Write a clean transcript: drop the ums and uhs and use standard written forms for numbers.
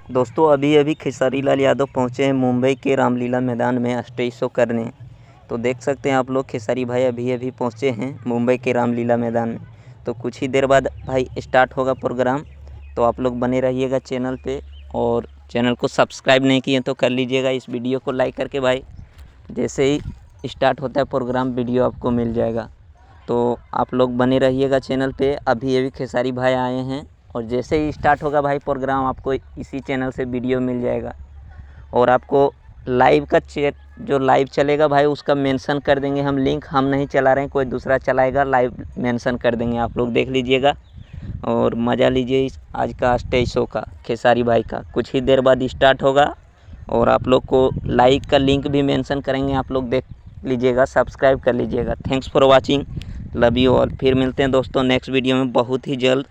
दोस्तों अभी अभी खेसारी लाल यादव पहुँचे हैं मुंबई के रामलीला मैदान में स्टेज शो करने। तो देख सकते हैं आप लोग, खेसारी भाई अभी अभी पहुँचे हैं मुंबई के रामलीला मैदान में। तो कुछ ही देर बाद भाई स्टार्ट होगा प्रोग्राम। तो आप लोग बने रहिएगा चैनल पे, और चैनल को सब्सक्राइब नहीं किए तो कर लीजिएगा। इस वीडियो को लाइक करके भाई, जैसे ही स्टार्ट होता है प्रोग्राम वीडियो आपको मिल जाएगा। तो आप लोग बने रहिएगा चैनल पे। अभी अभी खेसारी भाई आए हैं, और जैसे ही स्टार्ट होगा भाई प्रोग्राम आपको इसी चैनल से वीडियो मिल जाएगा। और आपको लाइव का चैट जो लाइव चलेगा भाई उसका मेंशन कर देंगे हम। लिंक हम नहीं चला रहे हैं, कोई दूसरा चलाएगा, लाइव मेंशन कर देंगे। आप लोग देख लीजिएगा और मज़ा लीजिए इस आज का स्टेज शो का, खेसारी भाई का। कुछ ही देर बाद स्टार्ट होगा और आप लोग को लाइव का लिंक भी मेंशन करेंगे। आप लोग देख लीजिएगा, सब्सक्राइब कर लीजिएगा। Thanks for watching, love you all. फिर मिलते हैं दोस्तों नेक्स्ट वीडियो में बहुत ही जल्द।